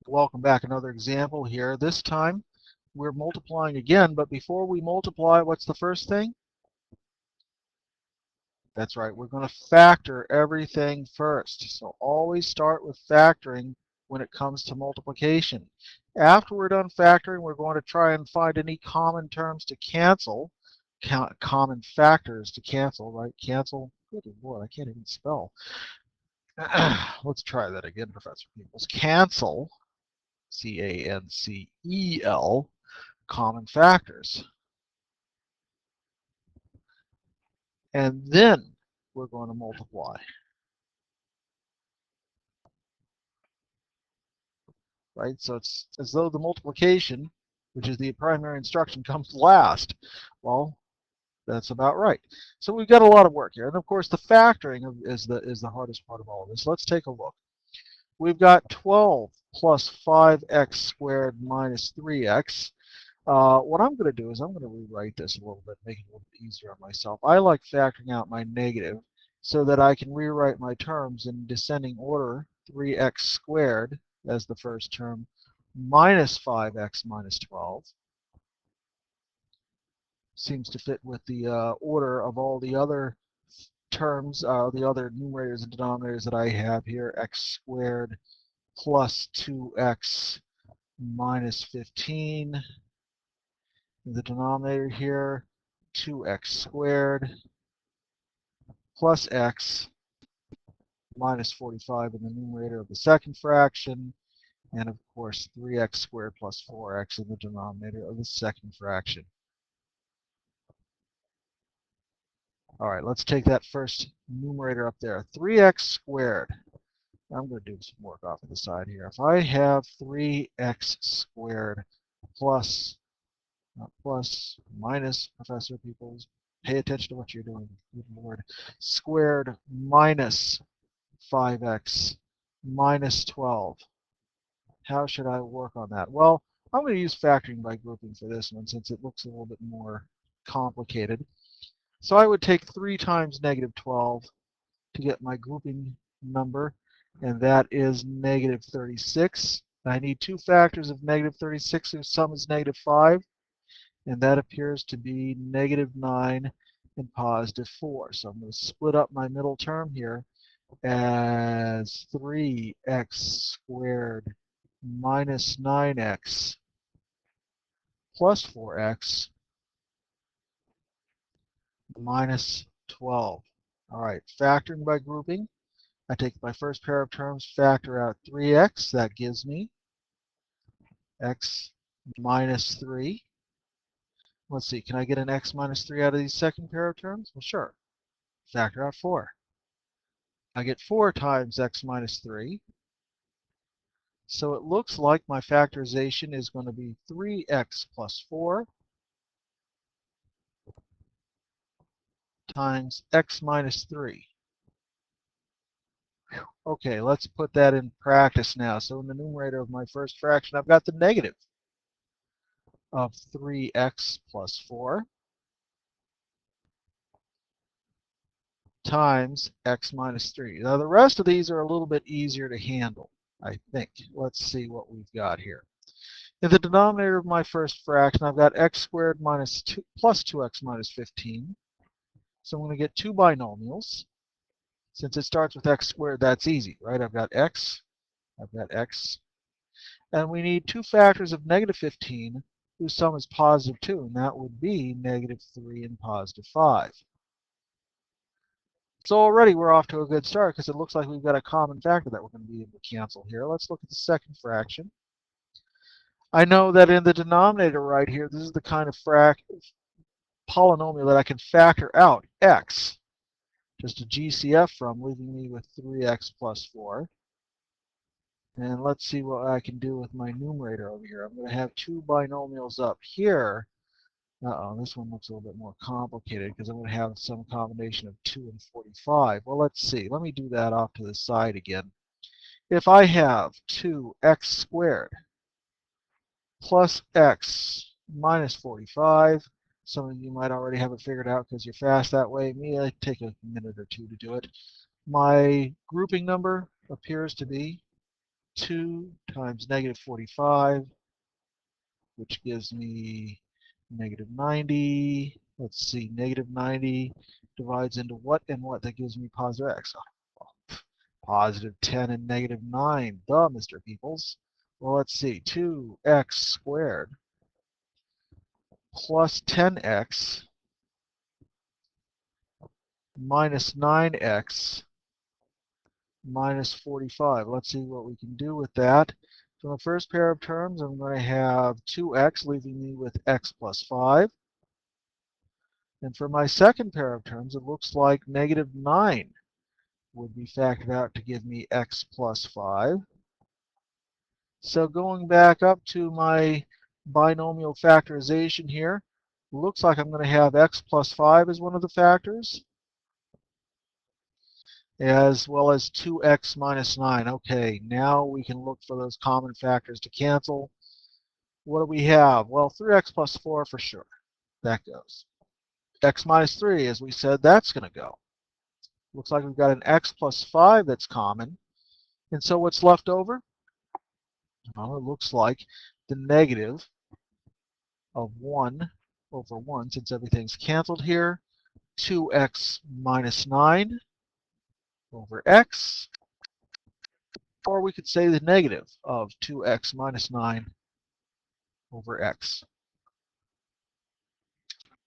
Welcome back. Another example here. This time we're multiplying again, but before we multiply, what's the first thing? That's right, we're going to factor everything first. So always start with factoring when it comes to multiplication. After we're done factoring, we're going to try and find any common terms to cancel, common factors to cancel, right? Cancel, good Lord, I can't even spell. Let's try that again, Professor Peoples. Cancel, C-A-N-C-E-L, common factors. And then we're going to multiply. Right? So it's as though the multiplication, which is the primary instruction, comes last. Well, that's about right. So we've got a lot of work here. And of course, the factoring is the hardest part of all of this. Let's take a look. We've got 12 plus 5x squared minus 3x. What I'm going to do is I'm going to rewrite this a little bit, make it a little bit easier on myself. I like factoring out my negative so that I can rewrite my terms in descending order. 3x squared as the first term minus 5x minus 12 seems to fit with the order of all the other terms, the other numerators and denominators that I have here. X squared plus 2x minus 15. The denominator here, 2x squared plus x minus 45 in the numerator of the second fraction, and of course 3x squared plus 4x in the denominator of the second fraction. All right, let's take that first numerator up there. 3x squared. I'm going to do some work off to the side here. If I have 3x squared plus, not plus, minus, Professor Peoples, pay attention to what you're doing. Good Lord. Squared minus 5x minus 12. How should I work on that? Well, I'm going to use factoring by grouping for this one since it looks a little bit more complicated. So I would take 3 times negative 12 to get my grouping number, and that is negative 36. I need 2 factors of negative 36 whose sum is negative 5, and that appears to be negative 9 and positive 4. So I'm going to split up my middle term here as 3x squared minus 9x plus 4x minus 12. All right, factoring by grouping. I take my first pair of terms, factor out 3x. That gives me x minus 3. Let's see, can I get an x minus 3 out of these second pair of terms? Well, sure. Factor out 4. I get 4 times x minus 3. So it looks like my factorization is going to be 3x plus 4 times x minus 3. Okay, let's put that in practice now. So in the numerator of my first fraction, I've got the negative of 3x plus 4 times x minus 3. Now the rest of these are a little bit easier to handle, I think. Let's see what we've got here. In the denominator of my first fraction, I've got x squared minus 2 plus 2x minus 15. So I'm going to get 2 binomials. Since it starts with x squared, that's easy, right? I've got x, and we need 2 factors of negative 15 whose sum is positive 2, and that would be negative 3 and positive 5. So already we're off to a good start because it looks like we've got a common factor that we're going to be able to cancel here. Let's look at the second fraction. I know that in the denominator right here, this is the kind of polynomial that I can factor out x, just a GCF from, leaving me with 3x plus 4. And let's see what I can do with my numerator over here. I'm going to have 2 binomials up here. Uh-oh, this one looks a little bit more complicated because I'm going to have some combination of 2 and 45. Well, let's see. Let me do that off to the side again. If I have 2x squared plus x minus 45, some of you might already have it figured out because you're fast that way. Me, I take a minute or two to do it. My grouping number appears to be 2 times negative 45, which gives me negative 90. Let's see, negative 90 divides into what and what? That gives me positive x. Positive 10 and negative 9. Duh, Mr. Peoples. Well, let's see. 2x squared plus 10x minus 9x minus 45. Let's see what we can do with that. So in the first pair of terms, I'm going to have 2x, leaving me with x plus 5. And for my second pair of terms, it looks like negative 9 would be factored out to give me x plus 5. So going back up to my binomial factorization here, looks like I'm going to have x plus 5 as one of the factors, as well as 2x minus 9. Okay, now we can look for those common factors to cancel. What do we have? Well, 3x plus 4 for sure. That goes. X minus 3, as we said, that's going to go. Looks like we've got an x plus 5 that's common. And so what's left over? Well, it looks like the negative of 1 over 1, since everything's canceled here. 2x minus 9 over x. Or we could say the negative of 2x minus 9 over x.